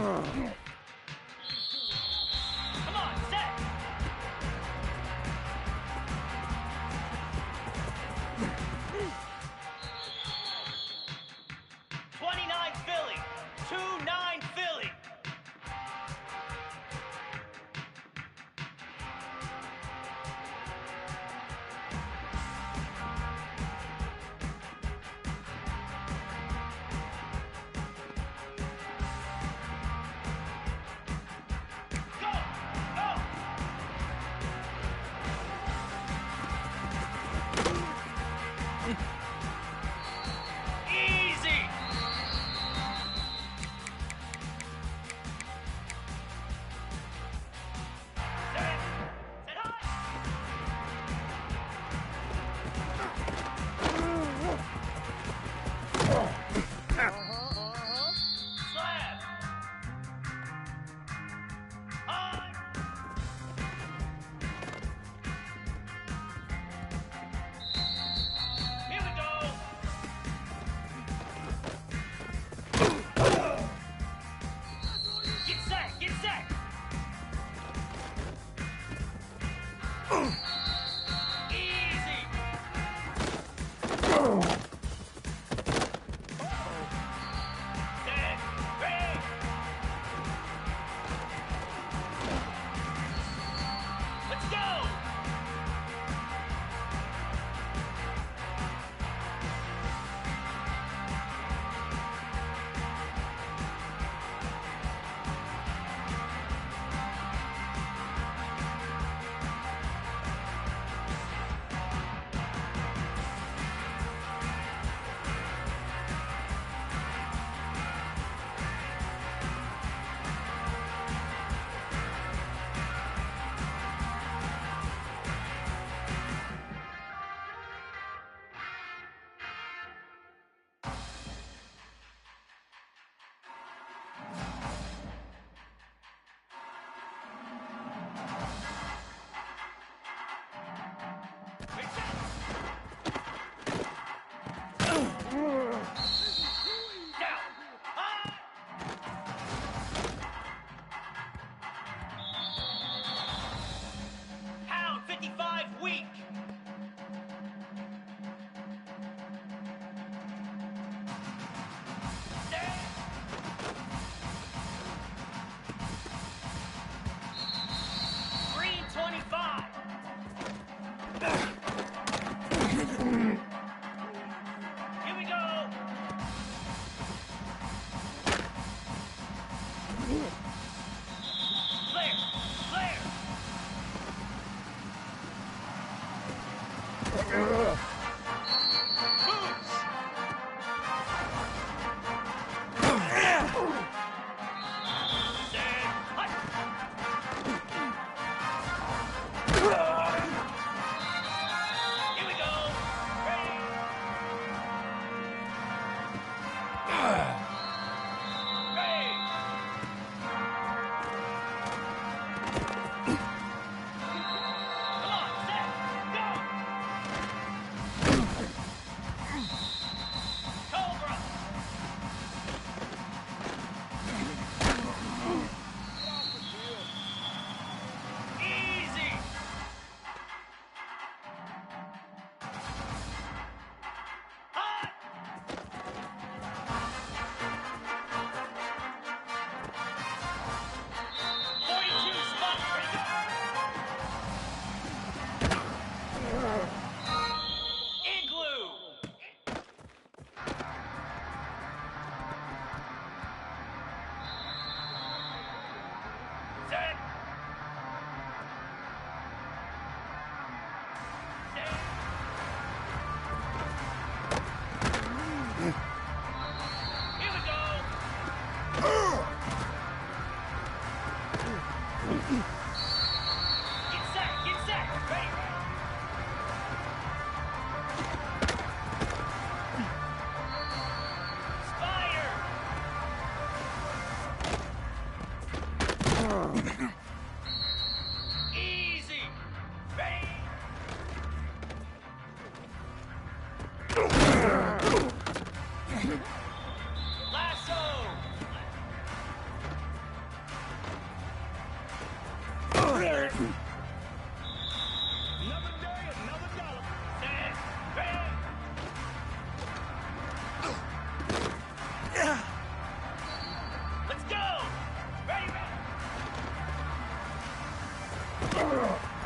on, set! 29 Philly! 2-9 Philly!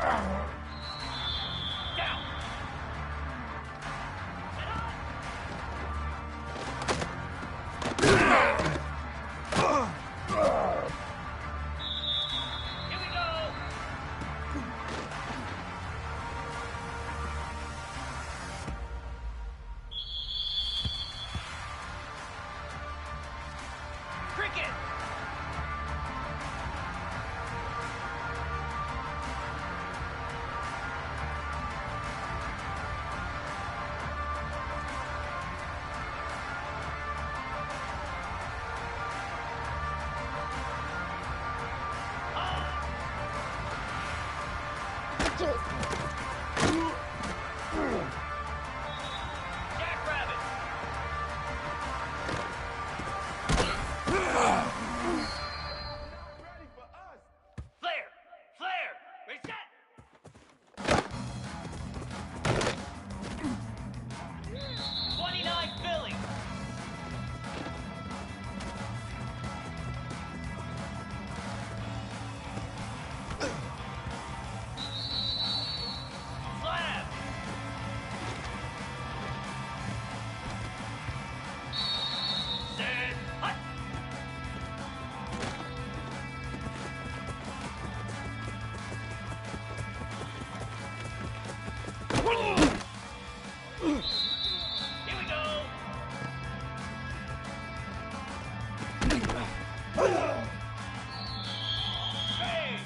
Down. Here we go. Cricket. Jackrabbit. Flare. Flare. Reset. 29 Philly. Slab. Set. Hut. Here we go. Hey.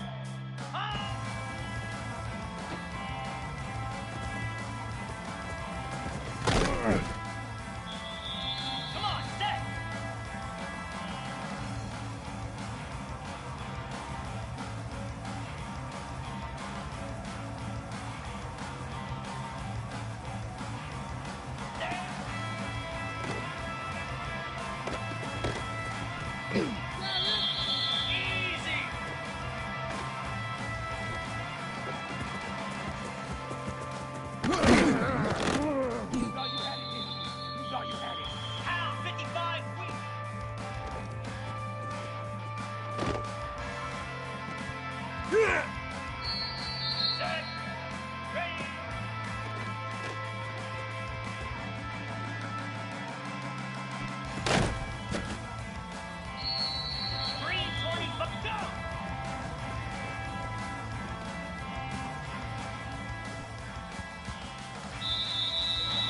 Come on, set. Easy. Pound 55 weak. Set. Ready. Green 20, but go.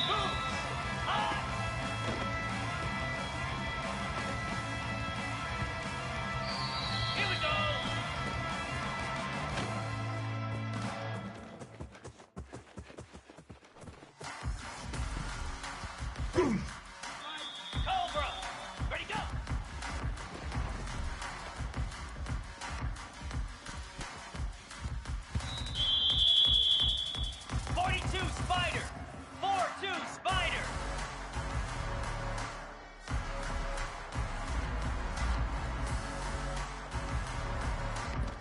Move. High. Here we go. Cobra. Ready, go. Spider. 4-2 Spider.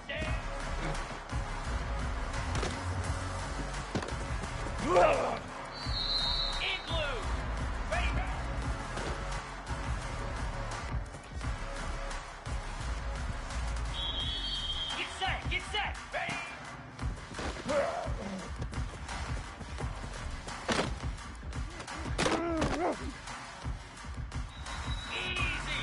Stand. Igloo. Ready. Get set. Get set. Ready. Easy.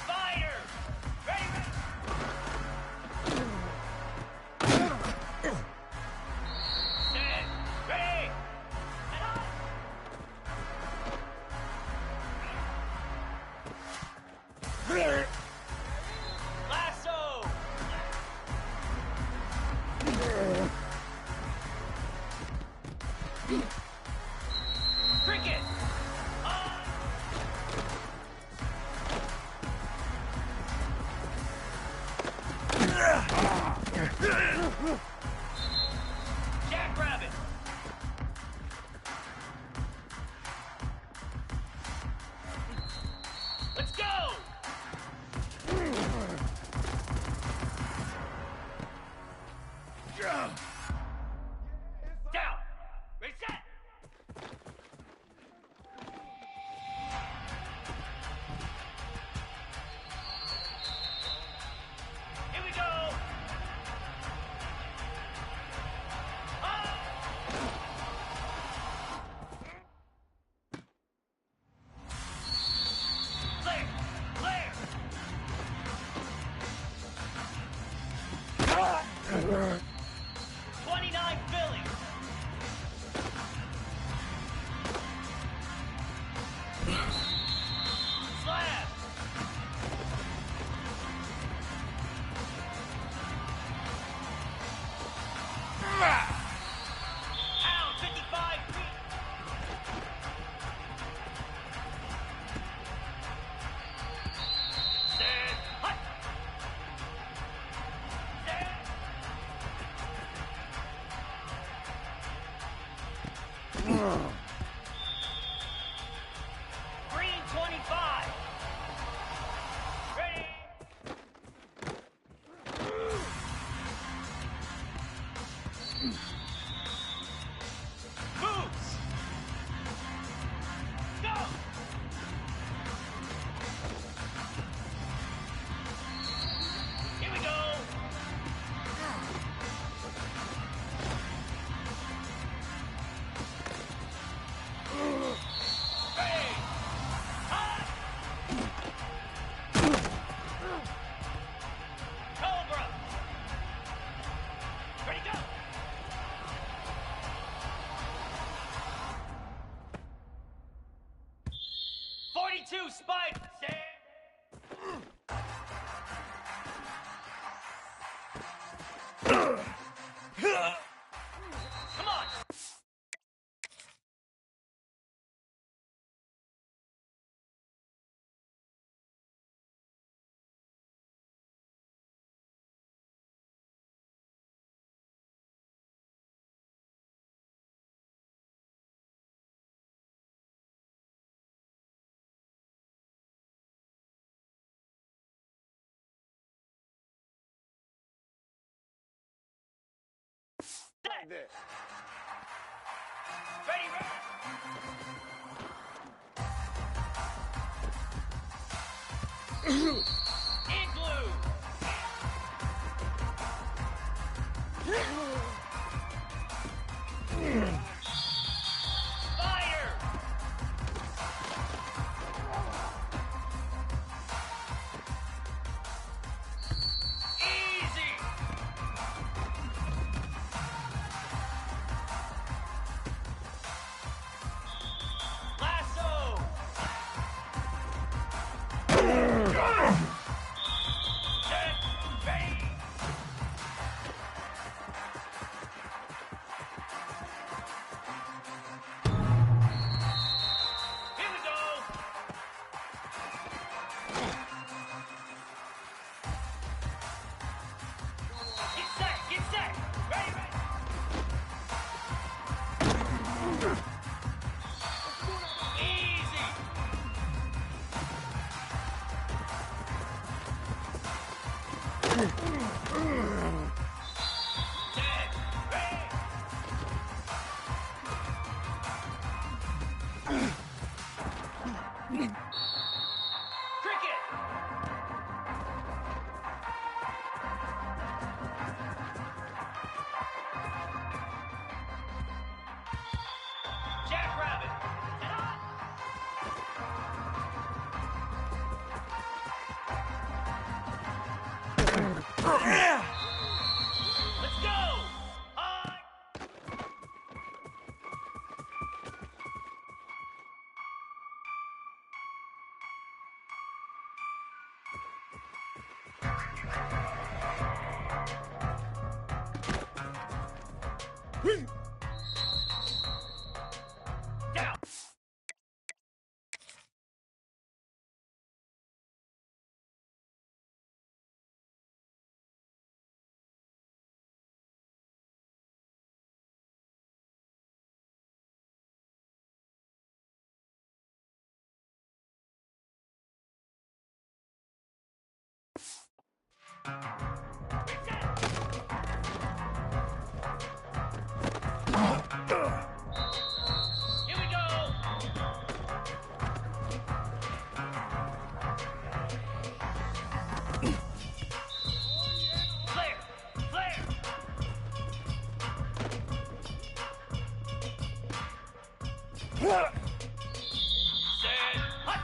Spider. 29 Philly. Slab. Pound 55 feet. Stand. Hut. Stand. Green 25. Ready. Moves. Go. Here we go. Ready. Hot. Cobra. Ready, go. "42 Spider." Stand. Come on. Like this. Ready, ready. Igloo. Spider. Easy. Lasso. Set. Ready. Here we go. Get set. Get set. Ready, ready. Easy. Set. Ready. Cricket. Jackrabbit. Let's go. High. Down. Here we go. Flare. Flare. Set. Hut.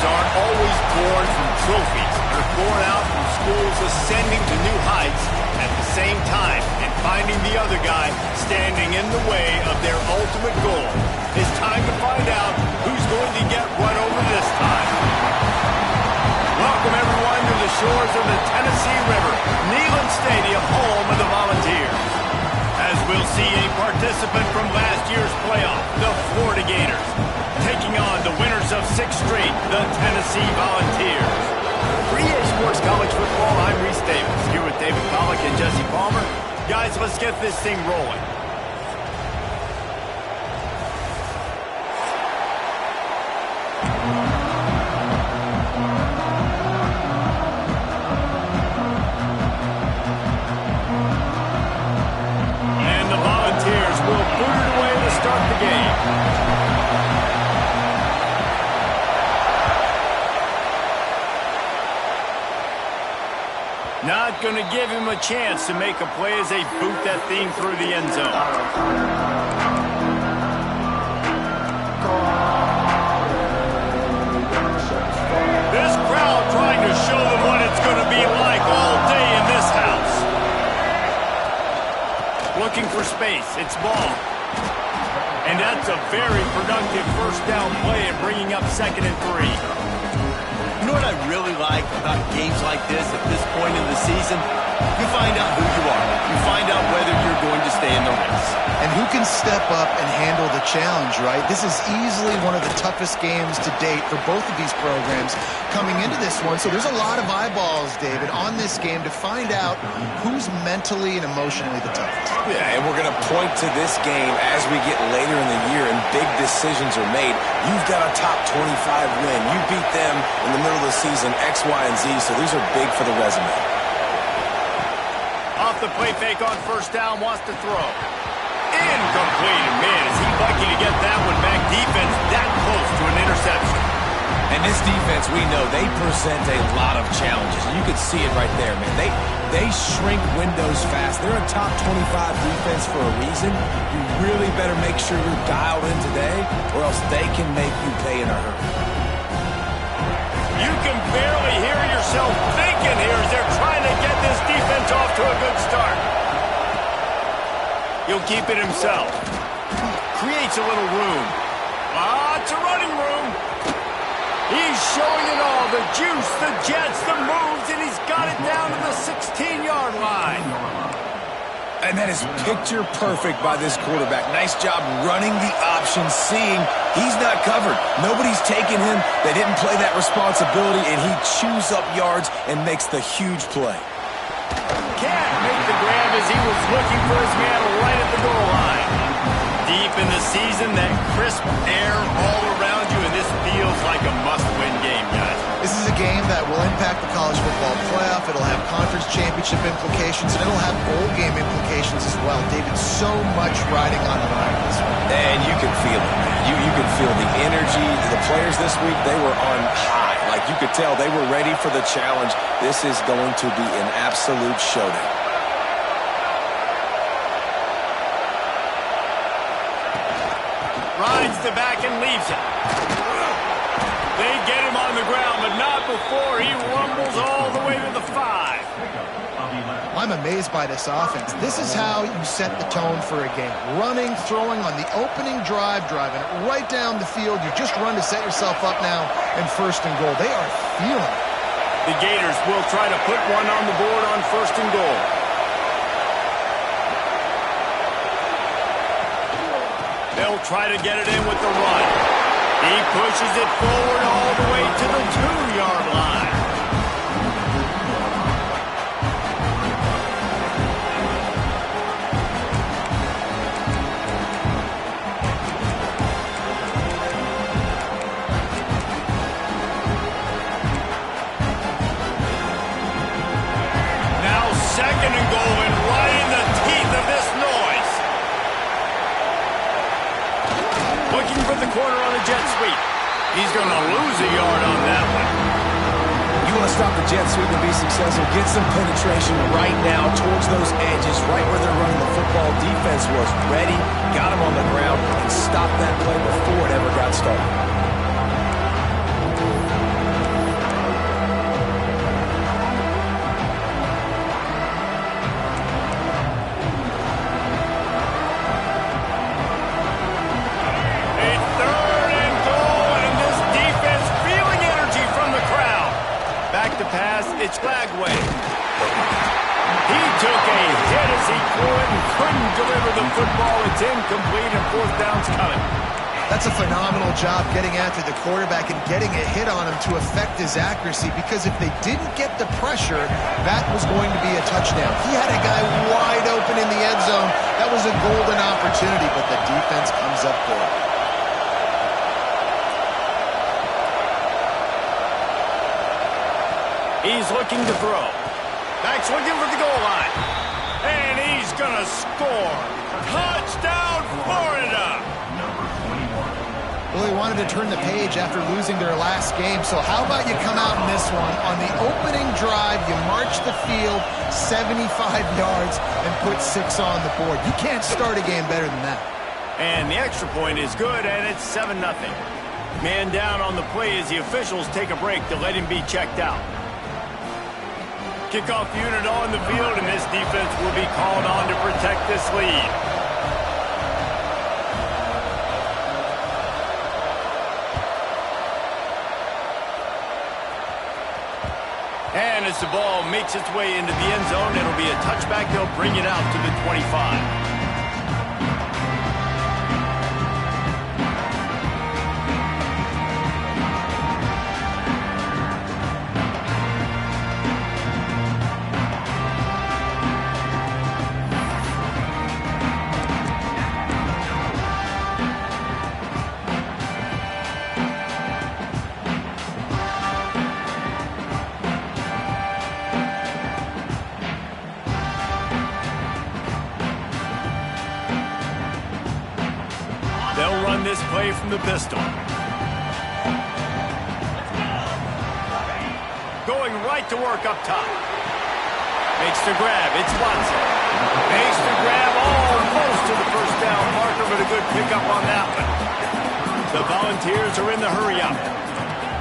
aren't always born from trophies. They're born out from schools ascending to new heights at the same time and finding the other guy standing in the way of their ultimate goal. It's time to find out who's going to get run over this time. Welcome, everyone, to the shores of the Tennessee River, Neyland Stadium, home of the Volunteers. As we'll see a participant from last year's playoff, the Florida Gators, taking on the winners of 6 straight, the Tennessee Volunteers. For EA Sports College Football, I'm Reese Davis, here with David Pollack and Jesse Palmer. Guys, let's get this thing rolling. And the Volunteers will boot it away to start the game. Not going to give him a chance to make a play as they boot that thing through the end zone. This crowd trying to show them what it's going to be like all day in this house. Looking for space. It's ball. And that's a very productive first down play and bringing up 2nd and 3. You know what I really like about games like this at this point in the season? You find out who you are. You find out whether you're going to stay in the race. And who can step up and handle the challenge, right? This is easily one of the toughest games to date for both of these programs coming into this one. So there's a lot of eyeballs, David, on this game to find out who's mentally and emotionally the toughest. Yeah, and we're going to point to this game as we get later in the year and big decisions are made. You've got a top 25 win. You beat them in the middle of the season, X, Y, and Z, so these are big for the resume. Off the play fake on first down, wants to throw. Incomplete. Man, is he lucky to get that one back. Defense that close to an interception. And this defense, we know, they present a lot of challenges. You can see it right there, man. They shrink windows fast. They're a top 25 defense for a reason. You really better make sure you're dialed in today, or else they can make you pay in a hurry. You can barely hear yourself thinking here as they're trying to get this defense off to a good start. He'll keep it himself. Creates a little room. Lots of running room. He's showing it all. The juice, the jets, the moves, and he's got it down to the 16-yard line. And that is picture perfect by this quarterback. Nice job running the option, seeing he's not covered. Nobody's taking him. They didn't play that responsibility, and he chews up yards and makes the huge play. Can't make the grab as he was looking for his man right at the goal line. Deep in the season, that crisp air all around you, and this feels like a must-win game, guys. This is a game that will impact the college football playoff. It'll have conference championship implications, and it'll have bowl game implications as well. David, so much riding on the line this one. And you can feel it, man. You can feel the energy. The players this week, they were on high. Like you could tell, they were ready for the challenge. This is going to be an absolute showdown. Rides the back and leaves it. They get him on the ground, but not before he rumbles all the way to the 5. I'm amazed by this offense. This is how you set the tone for a game. Running, throwing on the opening drive, driving it right down the field. You just run to set yourself up now in 1st and goal. They are feeling it. The Gators will try to put one on the board on 1st and goal. They'll try to get it in with the run. He pushes it forward all the way to the 2-yard line. Now 2nd and goal, and right in the teeth of this noise. Looking for the corner on the jet sweep. He's going to lose a yard on that one. You want to stop the jet sweep and be successful, get some penetration right now towards those edges, right where they're running the football. Defense was ready, got him on the ground, and stopped that play before it ever got started. the pass. It's Lagway. He took a hit as he threw it and couldn't deliver the football. It's incomplete and fourth down's coming. That's a phenomenal job getting after the quarterback and getting a hit on him to affect his accuracy, because if they didn't get the pressure, that was going to be a touchdown. He had a guy wide open in the end zone. That was a golden opportunity, but the defense comes up for it. He's looking to throw. Back's looking for the goal line. And he's going to score. Touchdown, Florida! Well, they wanted to turn the page after losing their last game, so how about you come out in this one? On the opening drive, you march the field 75 yards and put 6 on the board. You can't start a game better than that. And the extra point is good, and it's 7-0. Man down on the play as the officials take a break to let him be checked out. Kickoff unit on the field, and this defense will be called on to protect this lead. And as the ball makes its way into the end zone, it'll be a touchback. They'll bring it out to the 25. They'll run this play from the pistol. Going right to work up top. Makes the grab. It's Watson. Makes the grab almost to the first down marker, but a good pickup on that one. The Volunteers are in the hurry-up.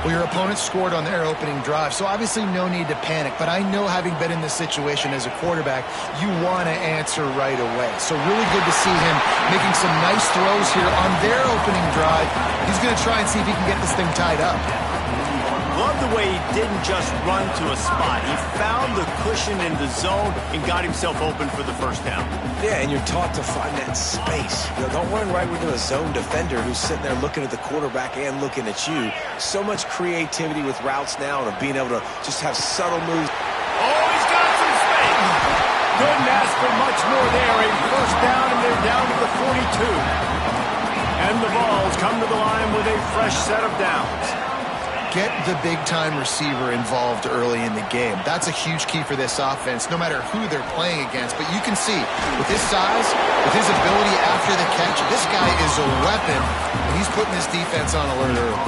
Well, your opponent scored on their opening drive, so obviously no need to panic. But I know, having been in this situation as a quarterback, you want to answer right away. So really good to see him making some nice throws here on their opening drive. He's going to try and see if he can get this thing tied up. Love the way he didn't just run to a spot. He found the cushion in the zone and got himself open for the first down. Yeah, and you're taught to find that space. You know, don't run right into a zone defender who's sitting there looking at the quarterback and looking at you. So much creativity with routes now and being able to just have subtle moves. Oh, he's got some space. Couldn't ask for much more there. A first down, and they're down to the 42. And the Vols come to the line with a fresh set of downs. Get the big-time receiver involved early in the game. That's a huge key for this offense, no matter who they're playing against. But you can see, with his size, with his ability after the catch, this guy is a weapon, and he's putting this defense on alert early.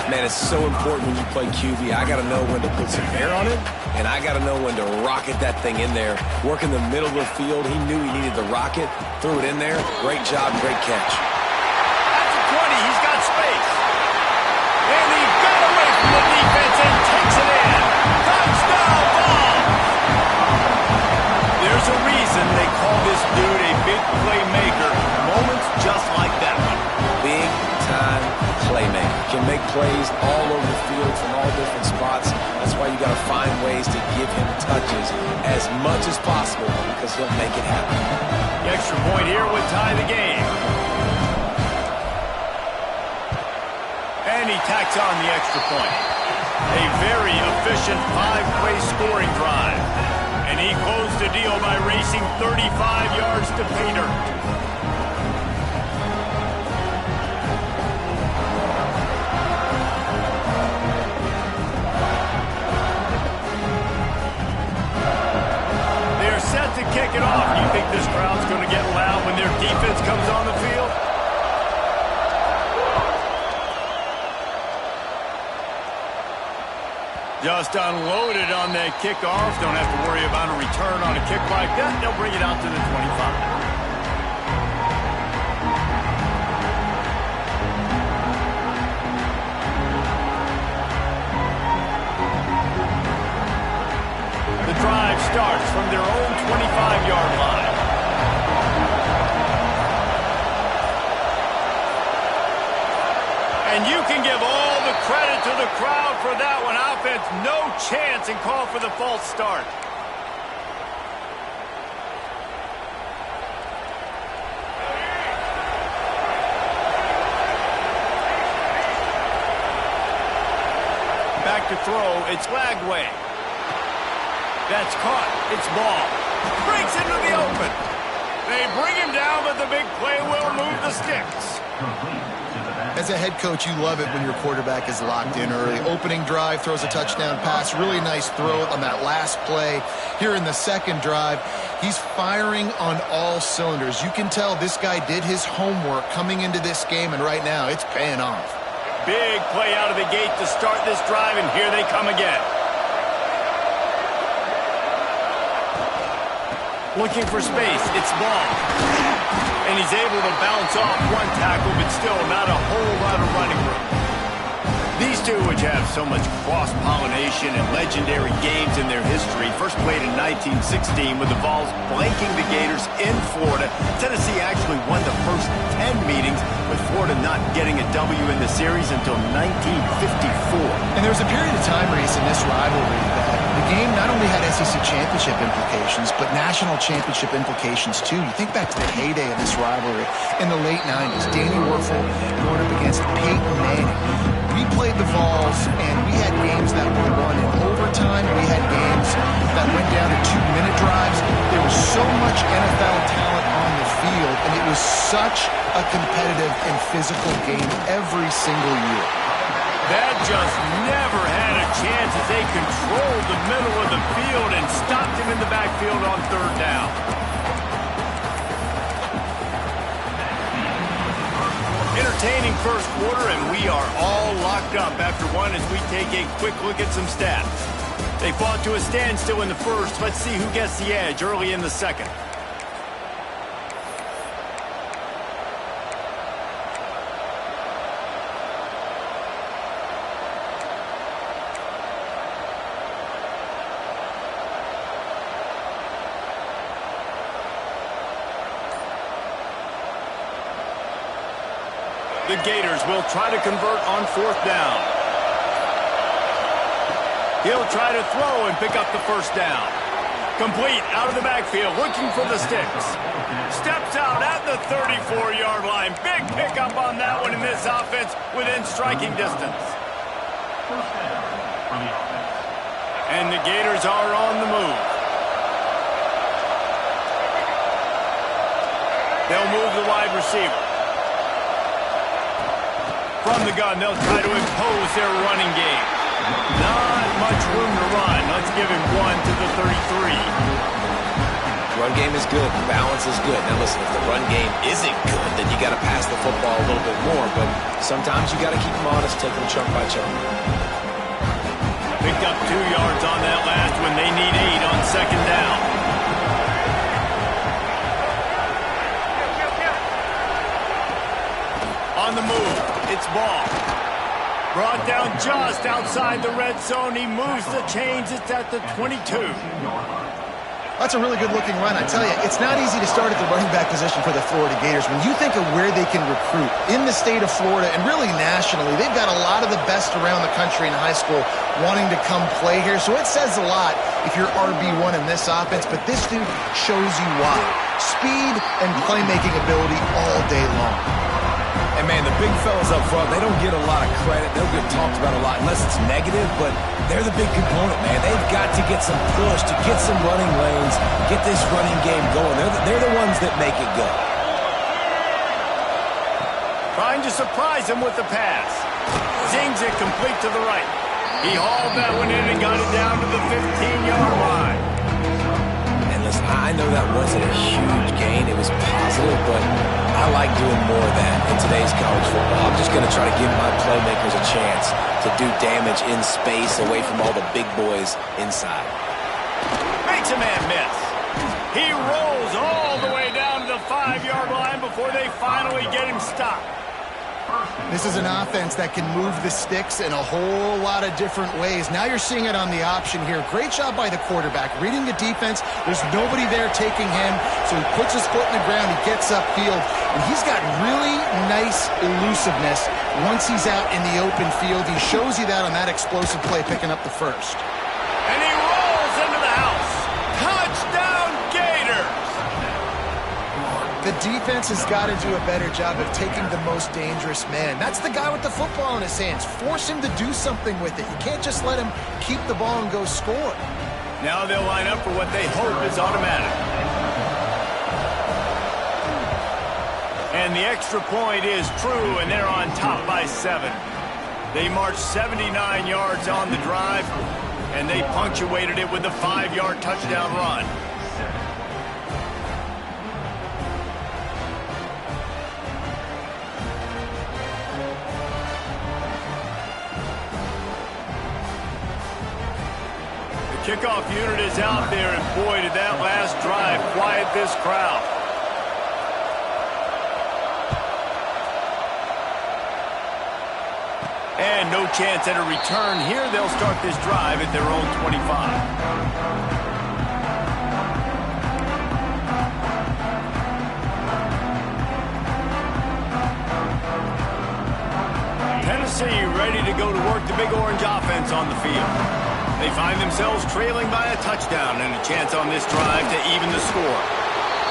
Man, it's so important when you play QB. I got to know when to put some air on it, and I got to know when to rocket that thing in there. Work in the middle of the field. He knew he needed the rocket, threw it in there. Great job, great catch. At the 20, he's got space. And he got away from the defense and takes it in. Touchdown ball. There's a reason they call this dude a big playmaker. Moments just like that one. Big time playmaker. Can make plays all over the field from all different spots. That's why you got to find ways to give him touches as much as possible, because he'll make it happen. The extra point here would tie the game. And he tacks on the extra point. A very efficient 5-play scoring drive. And he closed the deal by racing 35 yards to pay dirt. They're set to kick it off. Do you think this crowd's going to get loud when their defense comes on the field? Just unloaded on that kickoff. Don't have to worry about a return on a kick like that. They'll bring it out to the 25. The drive starts from their own 25-yard line. And you can give all the credit to the crowd for that one. Offense, no chance, and call for the false start. Back to throw, it's Lagway. That's caught, it's ball. Breaks into the open. They bring him down, but the big play will move the sticks. As a head coach, you love it when your quarterback is locked in early. Opening drive, throws a touchdown pass. Really nice throw on that last play. Here in the second drive, he's firing on all cylinders. You can tell this guy did his homework coming into this game, and right now it's paying off. Big play out of the gate to start this drive, and here they come again. Looking for space, it's ball. And he's able to bounce off one tackle, but still not a whole lot of running room. These two, which have so much cross-pollination and legendary games in their history, first played in 1916 with the Vols blanking the Gators in Florida. Tennessee actually won the first 10 meetings, with Florida not getting a W in the series until 1954. And there was a period of time, Reese, in this rivalry that the game not only had SEC championship implications, but national championship implications, too. You think back to the heyday of this rivalry in the late 90s. Danny Werfel going up against Peyton Manning. We played the Vols, and we had games that were won in overtime. We had games that went down to 2-minute drives. There was so much NFL talent on the field, and it was such a competitive and physical game every single year. That just never had a chance as they controlled the middle of the field and stopped him in the backfield on third down. Entertaining first quarter, and we are all locked up after one as we take a quick look at some stats. They fought to a standstill in the first. Let's see who gets the edge early in the second. The Gators will try to convert on fourth down. He'll try to throw and pick up the first down. Complete out of the backfield, looking for the sticks. Steps out at the 34-yard line. Big pickup on that one in this offense within striking distance. And the Gators are on the move. They'll move the wide receiver. From the gun, they'll try to impose their running game. Not much room to run. Let's give him one to the 33. Run game is good. Balance is good. Now listen, if the run game isn't good, then you got to pass the football a little bit more. But sometimes you got to keep them honest, take them chunk by chunk. Picked up 2 yards on that last one. They need 8 on second down. On the move. It's ball. Brought down just outside the red zone. He moves the chains. It's at the 22. That's a really good-looking run. I tell you, it's not easy to start at the running back position for the Florida Gators. When you think of where they can recruit in the state of Florida and really nationally, they've got a lot of the best around the country in high school wanting to come play here. So it says a lot if you're RB1 in this offense, but this dude shows you why. Speed and playmaking ability all day long. And, man, the big fellas up front, they don't get a lot of credit. They'll get talked about a lot unless it's negative, but they're the big component, man. They've got to get some push, to get some running lanes, get this running game going. They're the ones that make it go. Trying to surprise him with the pass. Zings it complete to the right. He hauled that one in and got it down to the 15-yard line. And listen, I know that wasn't a huge gain. It was positive, but I like doing more of that in today's college football. I'm just going to try to give my playmakers a chance to do damage in space away from all the big boys inside. Makes a man miss. He rolls all the way down to the 5-yard line before they finally get him stopped. This is an offense that can move the sticks in a whole lot of different ways. Now you're seeing it on the option here. Great job by the quarterback. Reading the defense, there's nobody there taking him, so he puts his foot in the ground, he gets upfield, and he's got really nice elusiveness once he's out in the open field. He shows you that on that explosive play, picking up the first. And he rolls into the house. Touchdown, Gators! The defense has got to do a better job of taking the most dangerous man. That's the guy with the football in his hands. Force him to do something with it. You can't just let him keep the ball and go score. Now they'll line up for what they hope is automatic. And the extra point is true, and they're on top by 7. They marched 79 yards on the drive, and they punctuated it with a 5-yard touchdown run. Kickoff unit is out there, and boy, did that last drive quiet this crowd. And no chance at a return here. They'll start this drive at their own 25. Tennessee ready to go to work the Big Orange offense on the field. They find themselves trailing by a touchdown and a chance on this drive to even the score.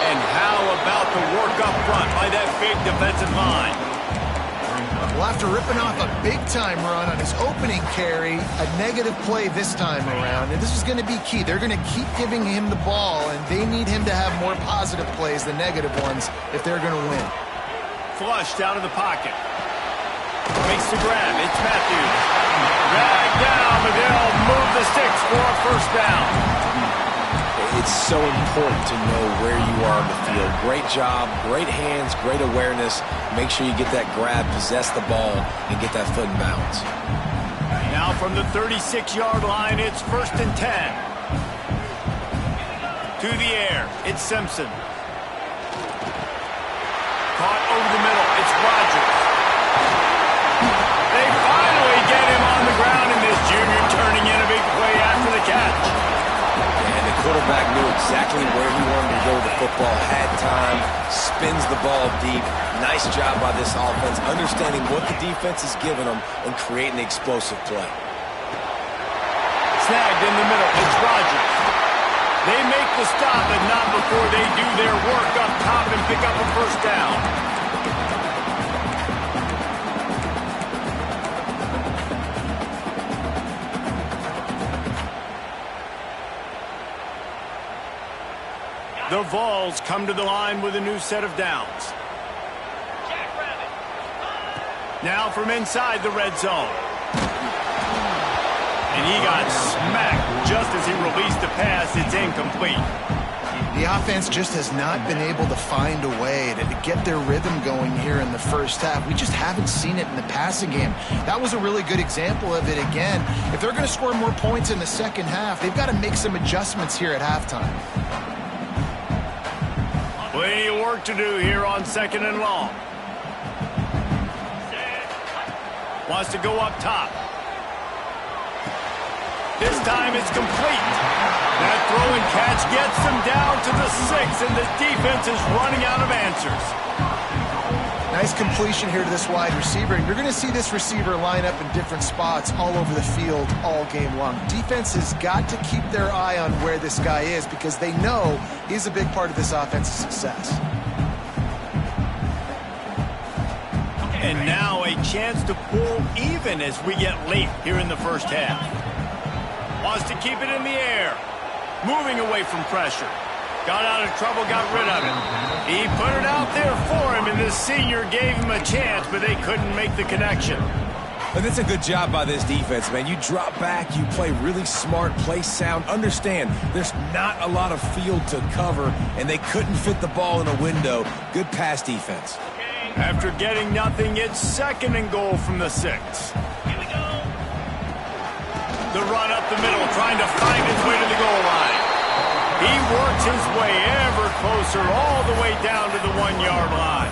And how about the work up front by that big defensive line? Well, after ripping off a big-time run on his opening carry, a negative play this time around, and this is going to be key. They're going to keep giving him the ball, and they need him to have more positive plays than negative ones if they're going to win. Flushed out of the pocket. Makes the grab. It's Matthews. Dragged down, but they'll move the sticks for a first down. It's so important to know where you are on the field. Great job, great hands, great awareness. Make sure you get that grab, possess the ball, and get that foot in bounds. Now from the 36-yard line, it's 1st and 10. To the air, it's Simpson. Caught over the middle, it's Rodgers. They finally get him on the ground, and this junior turning in a big play after the catch. And the quarterback knew exactly where he wanted to go with the football, had time, spins the ball deep. Nice job by this offense, understanding what the defense is giving them and creating the explosive play. Snagged in the middle, it's Rodgers. They make the stop, but not before they do their work up top and pick up a first down. The Vols come to the line with a new set of downs. Now from inside the red zone. And he got smacked just as he released the pass. It's incomplete. The offense just has not been able to find a way to get their rhythm going here in the first half. We just haven't seen it in the passing game. That was a really good example of it again. If they're going to score more points in the second half, they've got to make some adjustments here at halftime. Plenty of work to do here on 2nd and long. Wants to go up top. This time it's complete. That throw and catch gets them down to the 6, and the defense is running out of answers. Nice completion here to this wide receiver, and you're going to see this receiver line up in different spots all over the field all game long. Defense has got to keep their eye on where this guy is because they know he's a big part of this offense's success. And now a chance to pull even as we get late here in the first half. Wants to keep it in the air. Moving away from pressure. Got out of trouble, got rid of it. He put it out there for him, and this senior gave him a chance, but they couldn't make the connection. And that's a good job by this defense, man. You drop back, you play really smart, play sound. Understand, there's not a lot of field to cover, and they couldn't fit the ball in a window. Good pass defense. After getting nothing, it's 2nd and goal from the 6. Here we go. The run up the middle, trying to find his way to the goal line. He works his way ever closer all the way down to the 1-yard line.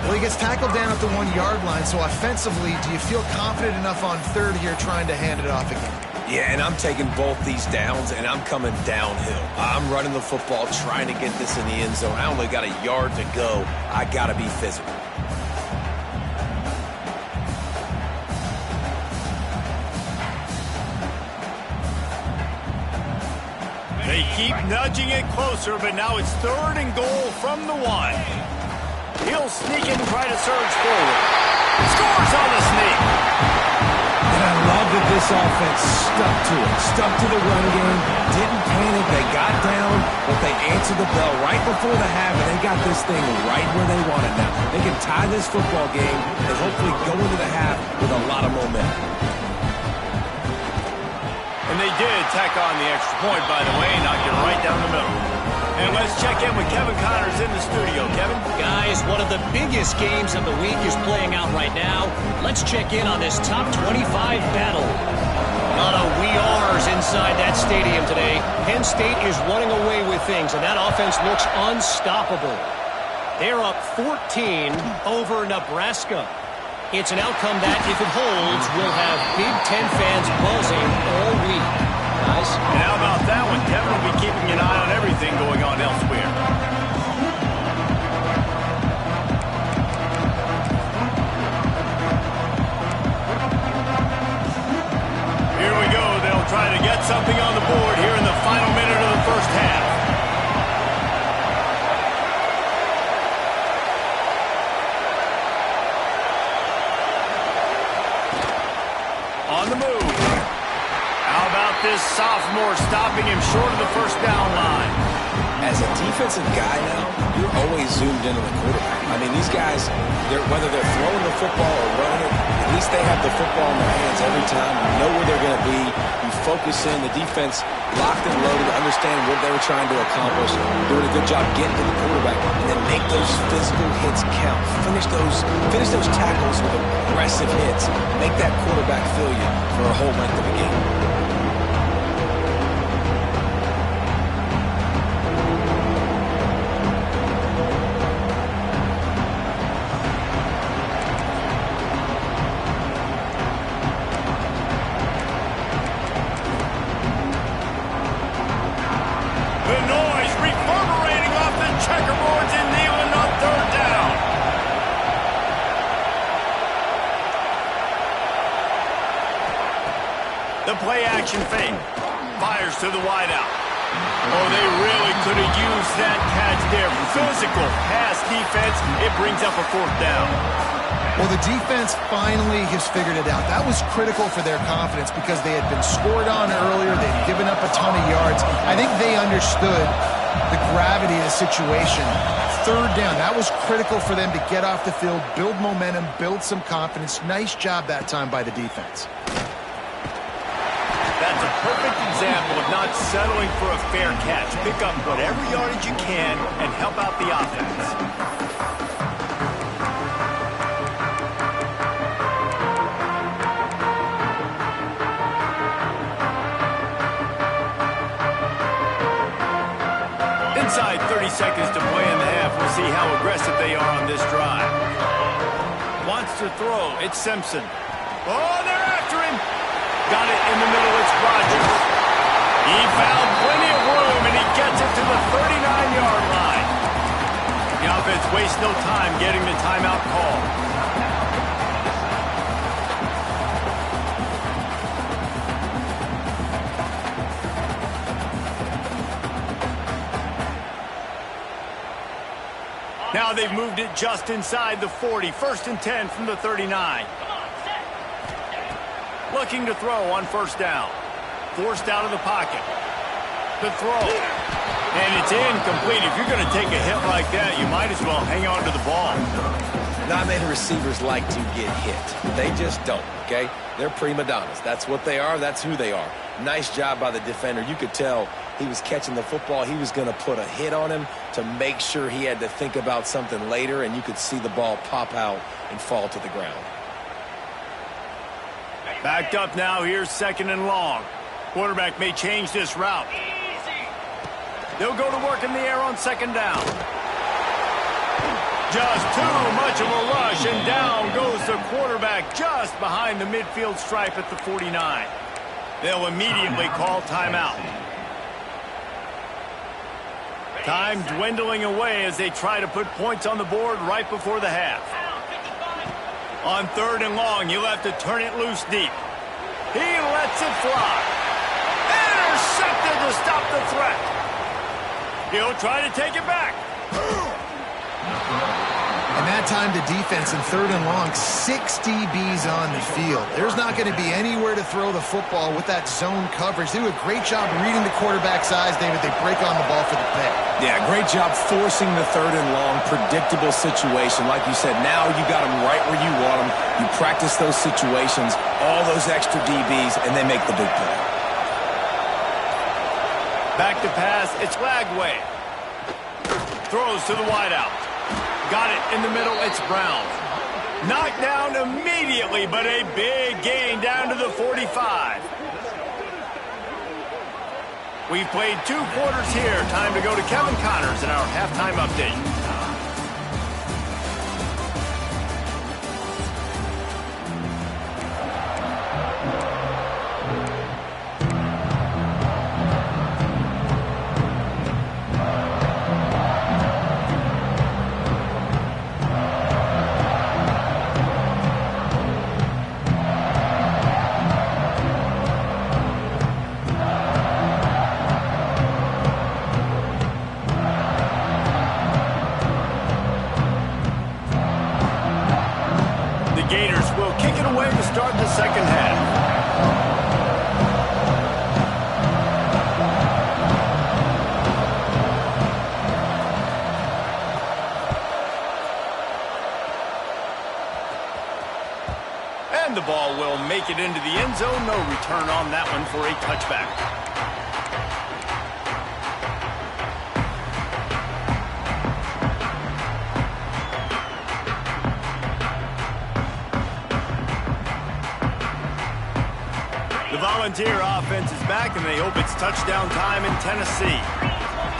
Well, he gets tackled down at the 1-yard line, so offensively, do you feel confident enough on third here trying to hand it off again? Yeah, and I'm taking both these downs, and I'm coming downhill. I'm running the football, trying to get this in the end zone. I only got a yard to go. I got to be physical. They keep nudging it closer, but now it's 3rd and goal from the 1. He'll sneak and try to surge forward. Scores on the sneak. And I love that this offense stuck to it, stuck to the run game, didn't panic. They got down, but they answered the bell right before the half, and they got this thing right where they want it now. They can tie this football game and hopefully go into the half with a lot of momentum. And they did tack on the extra point, by the way, knocked it right down the middle. And let's check in with Kevin Connors in the studio. Kevin? Guys, one of the biggest games of the week is playing out right now. Let's check in on this top 25 battle. A lot of we are's inside that stadium today. Penn State is running away with things, and that offense looks unstoppable. They're up 14 over Nebraska. It's an outcome that, if it holds, will have Big Ten fans buzzing all week. Guys? And how about that one? Kevin will be keeping an eye on everything going on elsewhere. Here we go. They'll try to get something on the board here in the final minute of the first half. On the move. How about this sophomore stopping him short of the first down line? As a defensive guy now, you're always zoomed in on the quarterback. I mean, these guys, whether they're throwing the football or running it, at least they have the football in their hands every time. You know where they're going to be. You focus in. The defense locked and loaded, understand what they were trying to accomplish, doing a good job getting to the quarterback, and then make those physical hits count. Finish those tackles with aggressive hits. Make that quarterback feel you for a whole length of a game. Play-action fake. Fires to the wideout. Oh, they really could have used that catch there. Physical pass defense. It brings up a 4th down. Well, the defense finally has figured it out. That was critical for their confidence because they had been scored on earlier. They'd given up a ton of yards. I think they understood the gravity of the situation. 3rd down. That was critical for them to get off the field, build momentum, build some confidence. Nice job that time by the defense. That's a perfect example of not settling for a fair catch. Pick up whatever yardage you can and help out the offense. Inside 30 seconds to play in the half. We'll see how aggressive they are on this drive. Wants to throw. It's Simpson. Oh, they're after him. Got it in the middle, it's Rodgers. He found plenty of room, and he gets it to the 39-yard line. The offense wastes no time getting the timeout call. Now they've moved it just inside the 40. 1st and 10 from the 39. Looking to throw on 1st down. Forced out of the pocket. The throw. And it's incomplete. If you're going to take a hit like that, you might as well hang on to the ball. Not many receivers like to get hit. They just don't, okay? They're prima donnas. That's what they are. That's who they are. Nice job by the defender. You could tell he was catching the football. He was going to put a hit on him to make sure he had to think about something later, and you could see the ball pop out and fall to the ground. Backed up now. Here's 2nd and long. Quarterback may change this route. They'll go to work in the air on 2nd down. Just too much of a rush, and down goes the quarterback just behind the midfield stripe at the 49. They'll immediately call timeout. Time dwindling away as they try to put points on the board right before the half. On 3rd and long, you'll have to turn it loose deep. He lets it fly. Intercepted to stop the threat. He'll try to take it back. And that time to defense in 3rd and long, 6 DBs on the field. There's not going to be anywhere to throw the football with that zone coverage. They do a great job reading the quarterback's eyes, David. They break on the ball for the pick. Yeah, great job forcing the 3rd and long, predictable situation. Like you said, now you got them right where you want them. You practice those situations, all those extra DBs, and they make the big play. Back to pass, it's Lagway. Throws to the wideout. Got it in the middle, it's Brown. Knocked down immediately, but a big gain down to the 45. We've played 2 quarters here. Time to go to Kevin Connors in our halftime update. The ball will make it into the end zone. No return on that one for a touchback. The Volunteer offense is back, and they hope it's touchdown time in Tennessee.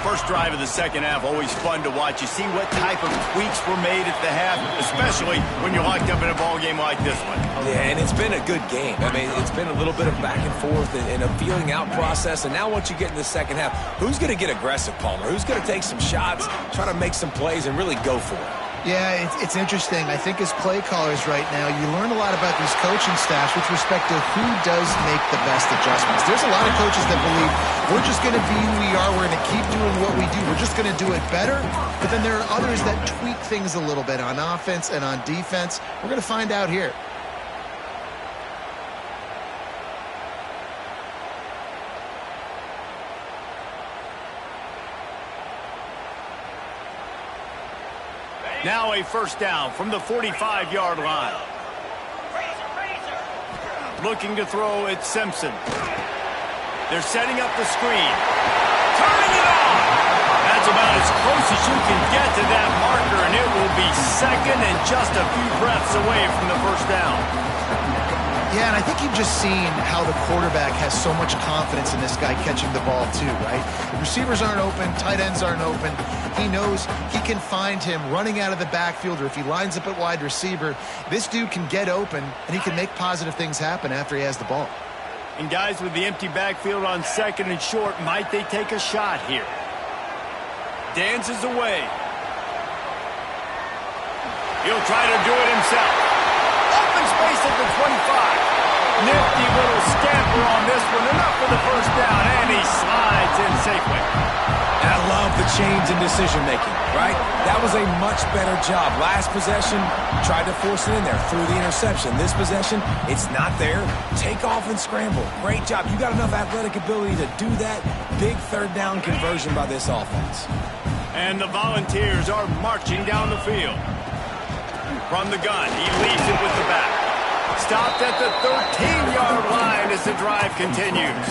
First drive of the second half, always fun to watch. You see what type of tweaks were made at the half, especially when you're locked up in a ball game like this one. Yeah, and it's been a good game. I mean, it's been a little bit of back and forth and a feeling out process. And now once you get in the second half, who's going to get aggressive, Palmer? Who's going to take some shots, try to make some plays, and really go for it? Yeah, it's interesting. I think as play callers right now, you learn a lot about these coaching staffs with respect to who does make the best adjustments. There's a lot of coaches that believe we're just going to be who we are. We're going to keep doing what we do. We're just going to do it better. But then there are others that tweak things a little bit on offense and on defense. We're going to find out here. Now a first down from the 45-yard line. Looking to throw, it's Simpson. They're setting up the screen. Turning it on! That's about as close as you can get to that marker, and it will be second and just a few breaths away from the first down. Yeah, and I think you've just seen how the quarterback has so much confidence in this guy catching the ball too, right? The receivers aren't open, tight ends aren't open. He knows he can find him running out of the backfield, or if he lines up at wide receiver, this dude can get open, and he can make positive things happen after he has the ball. And guys with the empty backfield on second and short, might they take a shot here? Dances away. He'll try to do it himself. Open space at the 25. Nifty little scamper on this one. Enough for the first down, and he slides in safely. And I love the change in decision-making, right? That was a much better job. Last possession, tried to force it in there, threw the interception. This possession, it's not there. Take off and scramble. Great job. You got enough athletic ability to do that. Big third down conversion by this offense. And the Volunteers are marching down the field. From the gun, he leads it with the back. Stopped at the 13-yard line as the drive continues.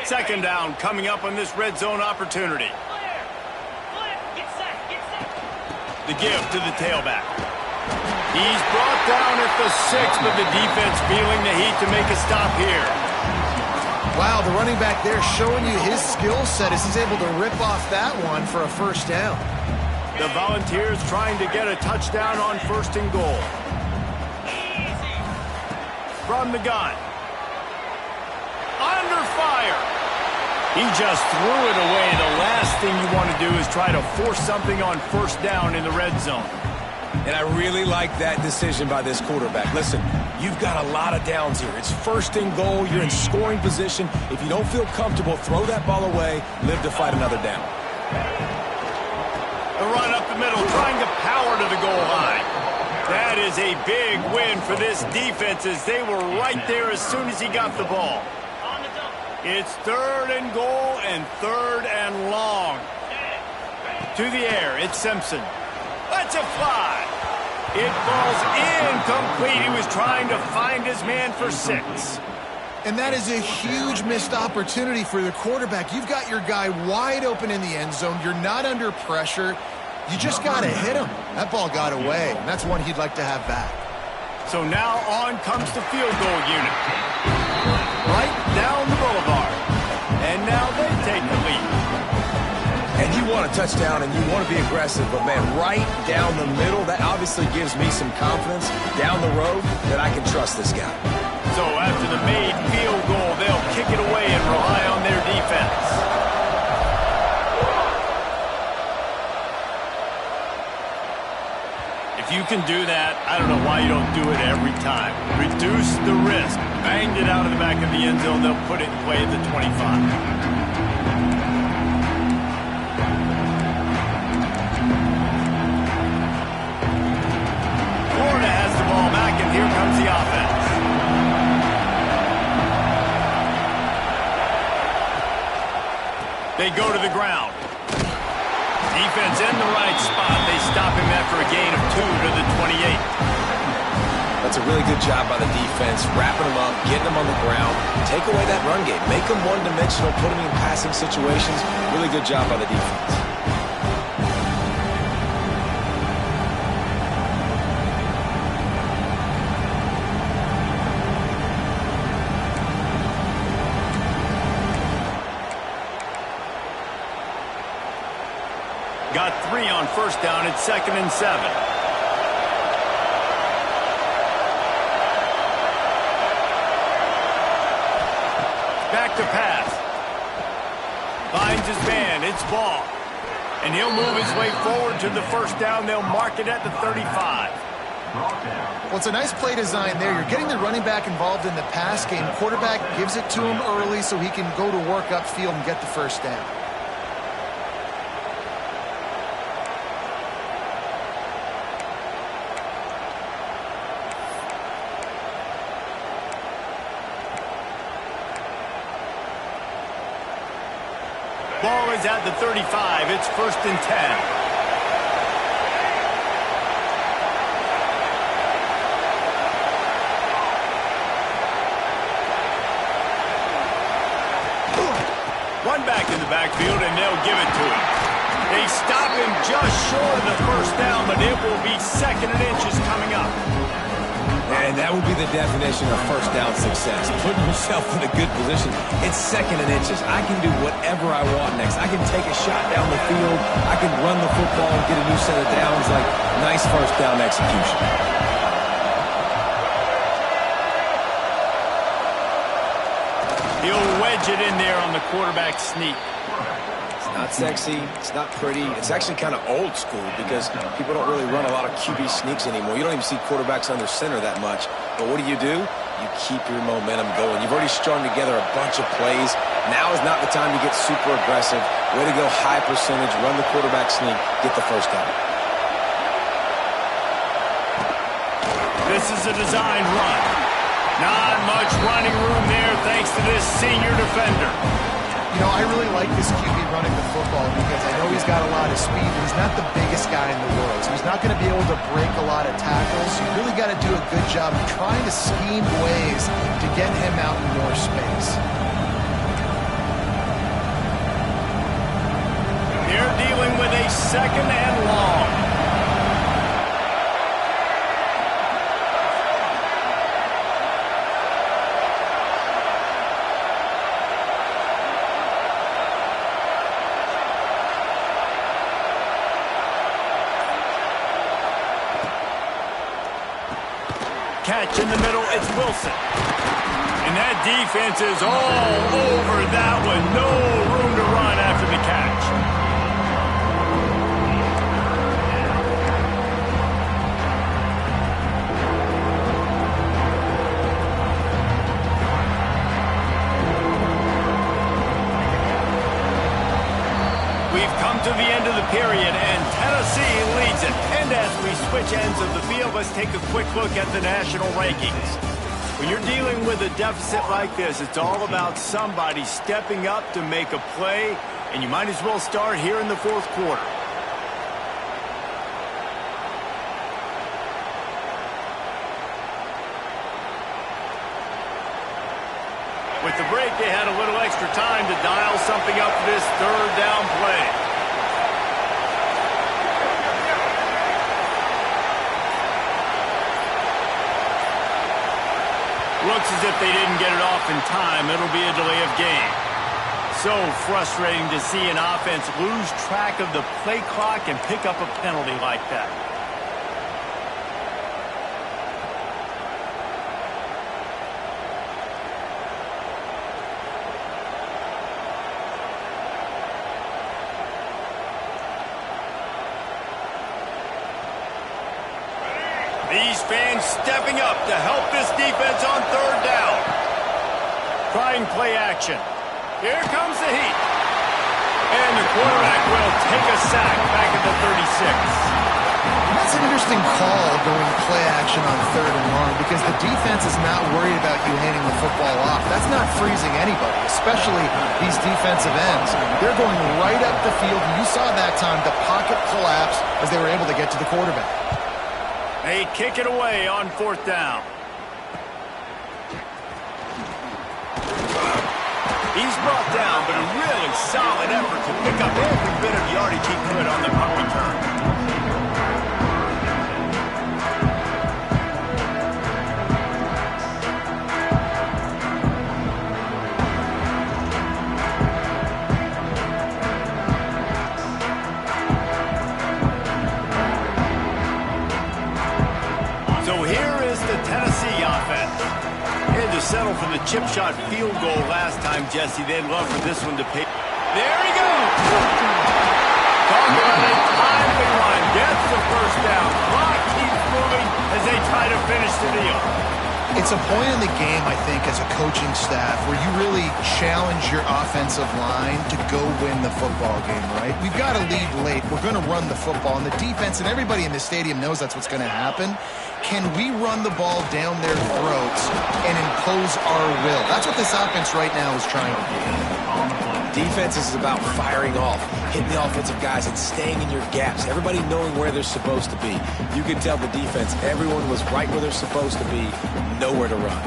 Second down coming up on this red zone opportunity. The give to the tailback. He's brought down at the 6, but the defense feeling the heat to make a stop here. Wow, the running back there showing you his skill set as he's able to rip off that one for a first down. The Volunteers trying to get a touchdown on 1st and goal. From the gun. Under fire. He just threw it away. The last thing you want to do is try to force something on 1st down in the red zone. And I really like that decision by this quarterback. Listen, you've got a lot of downs here. It's 1st and goal. You're in scoring position. If you don't feel comfortable, throw that ball away. Live to fight another down. The run up the middle, trying to power to the goal line. That is a big win for this defense as they were right there as soon as he got the ball. It's 3rd and goal and 3rd and long. To the air, it's Simpson. Let's it fly. It falls incomplete. He was trying to find his man for 6. And that is a huge missed opportunity for the quarterback. You've got your guy wide open in the end zone. You're not under pressure. You just got to hit him. That ball got away, and that's one he'd like to have back. So now on comes the field goal unit. Right down the boulevard. And now they take the lead. And you want a touchdown and you want to be aggressive, but man, right down the middle, that obviously gives me some confidence down the road that I can trust this guy. So after the made field goal, they'll kick it away and rely on their defense. If you can do that, I don't know why you don't do it every time. Reduce the risk. Banged it out of the back of the end zone. They'll put it in play at the 25. Florida has the ball back, and here comes the offense. They go to the ground. Defense in the right spot. They stop him after a gain of 2 to the 28. That's a really good job by the defense, wrapping them up, getting them on the ground. Take away that run game. Make them one-dimensional, put them in passing situations. Really good job by the defense. Got 3 on 1st down. It's 2nd and 7. Back to pass. Finds his man. It's Ball. And he'll move his way forward to the 1st down. They'll mark it at the 35. Well, it's a nice play design there. You're getting the running back involved in the pass game. Quarterback gives it to him early so he can go to work upfield and get the 1st down. Ball is at the 35. It's 1st and 10. One back in the backfield, and they'll give it to him. They stop him just short of the 1st down, but it will be 2nd and inches coming up. And that will be the definition of 1st down success. Putting yourself in a good position. It's 2nd and inches. I can do whatever I want next. I can take a shot down the field. I can run the football and get a new set of downs. Like, nice 1st down execution. He'll wedge it in there on the quarterback sneak. It's not sexy. It's not pretty. It's actually kind of old school because people don't really run a lot of QB sneaks anymore. You don't even see quarterbacks under center that much. But what do? You keep your momentum going. You've already strung together a bunch of plays. Now is not the time to get super aggressive. Way to go high percentage. Run the quarterback sneak. Get the 1st down. This is a design run. Not much running room there thanks to this senior defender. You know, I really like this QB running the football because I know he's got a lot of speed, but he's not the biggest guy in the world. So he's not going to be able to break a lot of tackles. You really got to do a good job of trying to scheme ways to get him out in more space. They're dealing with a 2nd and long. catch in the middle. It's Wilson. And that defense is all over that one. No room to run after the catch. We've come to the end of the period, and Tennessee leads it. And as we switch ends of the field, let's take a quick look at the national rankings. When you're dealing with a deficit like this, it's all about somebody stepping up to make a play, and you might as well start here in the fourth quarter. With the break, they had a little extra time to dial something up for this third down play. Looks as if they didn't get it off in time. It'll be a delay of game. So frustrating to see an offense lose track of the play clock and pick up a penalty like that. These fans stepping up to help this defense on third down. Trying play action. Here comes the heat. And the quarterback will take a sack back at the 36. That's an interesting call going play action on third and long because the defense is not worried about you handing the football off. That's not freezing anybody, especially these defensive ends. They're going right up the field. You saw that time the pocket collapse as they were able to get to the quarterback. They kick it away on fourth down. He's brought down, but a really solid effort to pick up every bit of yardage he could on the punt return. Settle for the chip shot field goal last time, Jesse. They'd love for this one to pay. There he goes. Talk about a timely one. Gets the first down. Clock keeps moving as they try to finish the deal. It's a point in the game, I think, as a coaching staff where you really challenge your offensive line to go win the football game, right? We've got to lead late. We're going to run the football, and the defense and everybody in the stadium knows that's what's going to happen. Can we run the ball down their throats and impose our will? That's what this offense right now is trying to do. Defense is about firing off, hitting the offensive guys and staying in your gaps. Everybody knowing where they're supposed to be. You can tell the defense, everyone was right where they're supposed to be, nowhere to run.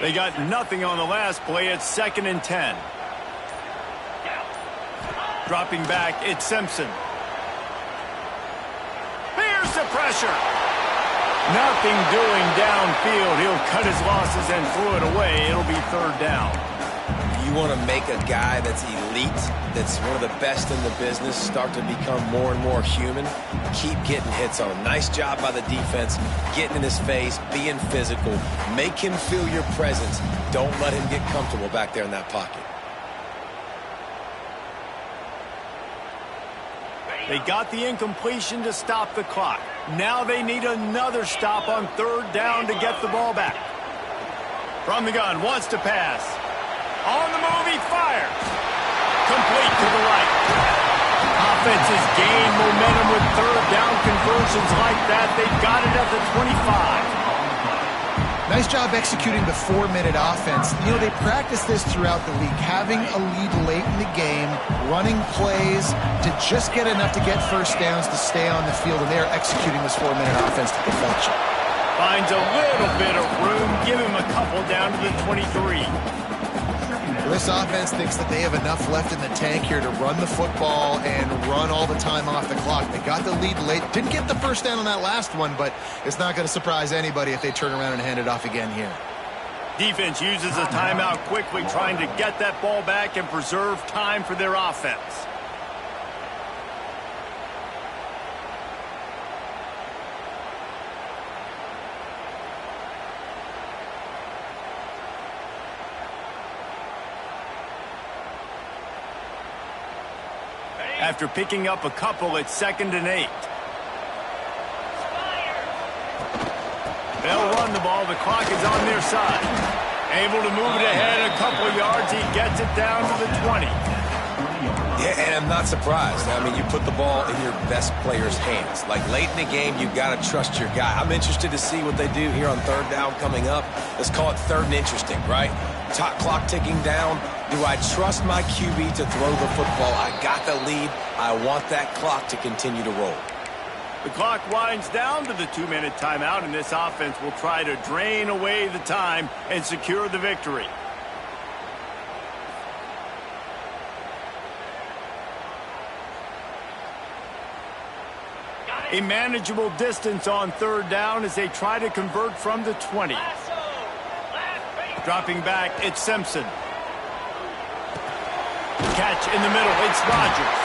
They got nothing on the last play. It's 2nd and 10. Dropping back, it's Simpson. Here's the pressure. Nothing doing downfield. He'll cut his losses and throw it away. It'll be third down. You want to make a guy that's elite, that's one of the best in the business, start to become more and more human, keep getting hits on him. Nice job by the defense, getting in his face, being physical. Make him feel your presence. Don't let him get comfortable back there in that pocket. They got the incompletion to stop the clock. Now they need another stop on third down to get the ball back. From the gun, wants to pass. On the move, he fires. Complete to the right. Offenses gain momentum with third down conversions like that. They've got it at the 25. Nice job executing the 4-minute offense. You know, they practice this throughout the league, having a lead late in the game, running plays to just get enough to get first downs to stay on the field, and they are executing this 4-minute offense to perfection. Finds a little bit of room, give him a couple down to the 23. This offense thinks that they have enough left in the tank here to run the football and run all the time off the clock. They got the lead late. Didn't get the first down on that last one, but it's not going to surprise anybody if they turn around and hand it off again here. Defense uses a timeout quickly, trying to get that ball back and preserve time for their offense. After picking up a couple, it's 2nd and 8. They'll run the ball. The clock is on their side. Able to move it ahead a couple of yards. He gets it down to the 20. Yeah, and I'm not surprised. I mean, you put the ball in your best player's hands. Like, late in the game, you've got to trust your guy. I'm interested to see what they do here on 3rd down coming up. Let's call it 3rd and interesting, right? Top clock ticking down. Do I trust my QB to throw the football? I got the lead. I want that clock to continue to roll. The clock winds down to the 2-minute timeout, and this offense will try to drain away the time and secure the victory. A manageable distance on 3rd down as they try to convert from the 20. Dropping back, it's Simpson. Catch in the middle, it's Rodgers.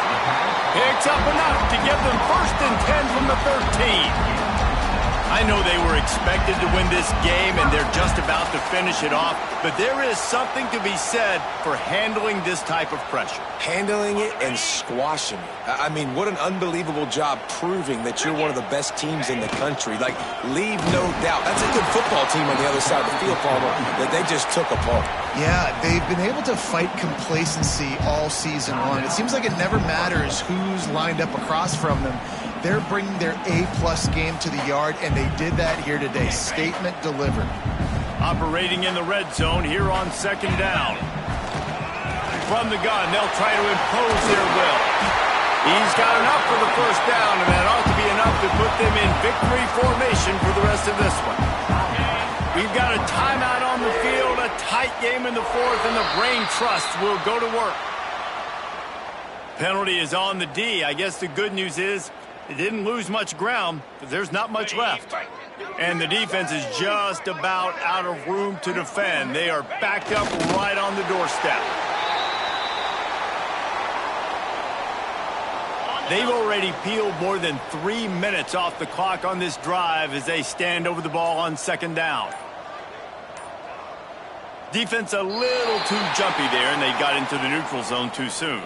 Picks up enough to give them 1st and 10 from the 13. I know they were expected to win this game, and they're just about to finish it off, but there is something to be said for handling this type of pressure. Handling it and squashing it. I mean, what an unbelievable job proving that you're one of the best teams in the country. Like, leave no doubt. That's a good football team on the other side of the field, Palmer, that they just took apart. Yeah, they've been able to fight complacency all season long. It seems like it never matters who's lined up across from them. They're bringing their A-plus game to the yard, and they did that here today. Statement delivered. Operating in the red zone here on 2nd down. From the gun, they'll try to impose their will. He's got enough for the 1st down, and that ought to be enough to put them in victory formation for the rest of this one. We've got a timeout on the field, a tight game in the 4th, and the brain trust will go to work. Penalty is on the D. I guess the good news is it didn't lose much ground, but there's not much left. And the defense is just about out of room to defend. They are backed up right on the doorstep. They've already peeled more than 3 minutes off the clock on this drive as they stand over the ball on 2nd down. Defense a little too jumpy there, and they got into the neutral zone too soon.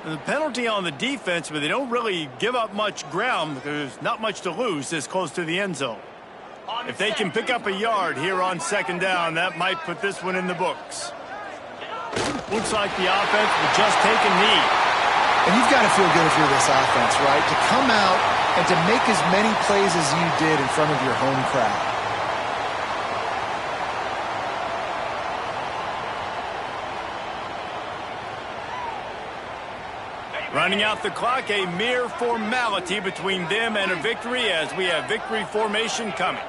The penalty on the defense, but they don't really give up much ground because there's not much to lose this close to the end zone. If they can pick up a yard here on 2nd down, that might put this one in the books. Looks like the offense will just take a knee. And you've got to feel good if you're this offense, right? To come out and to make as many plays as you did in front of your home crowd. Running out the clock, a mere formality between them and a victory as we have victory formation coming.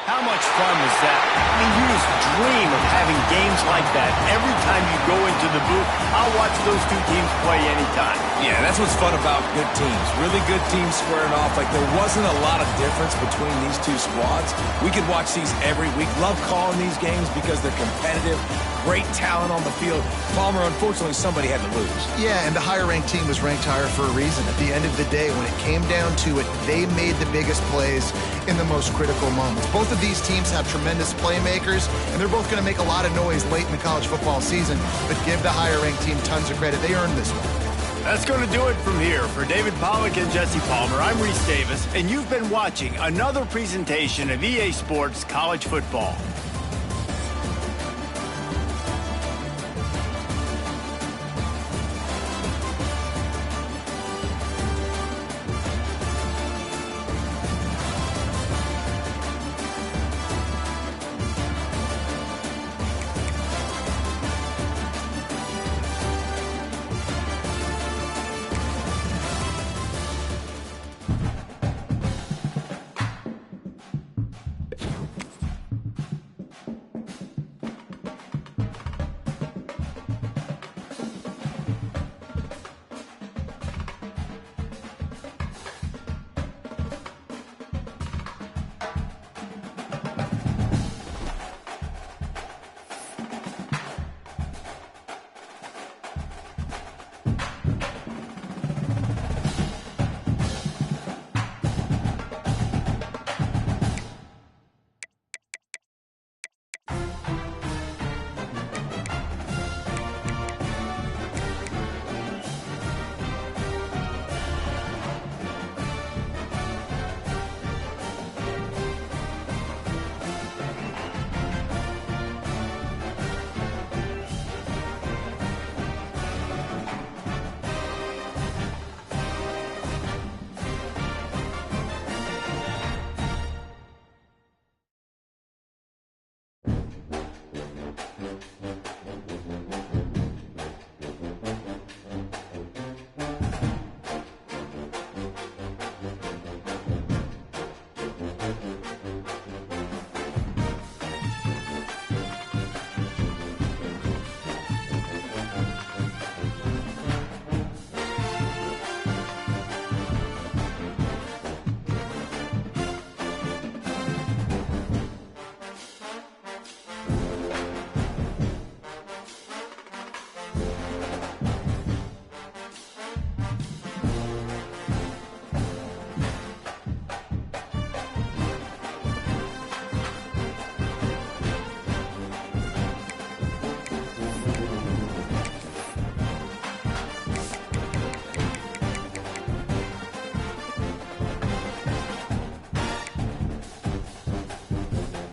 How much fun was that? I mean, you just dream of having games like that. Every time you go into the booth, I'll watch those two teams play anytime. Yeah, that's what's fun about good teams. Really good teams squaring off. Like, there wasn't a lot of difference between these two squads. We could watch these every week. Love calling these games because they're competitive. Great talent on the field. Palmer, unfortunately, somebody had to lose. Yeah, and the higher-ranked team was ranked higher for a reason. At the end of the day, when it came down to it, they made the biggest plays in the most critical moments. Both of these teams have tremendous playmakers, and they're both going to make a lot of noise late in the college football season, but give the higher-ranked team tons of credit. They earned this one. That's going to do it from here. For David Pollack and Jesse Palmer, I'm Reese Davis, and you've been watching another presentation of EA Sports College Football.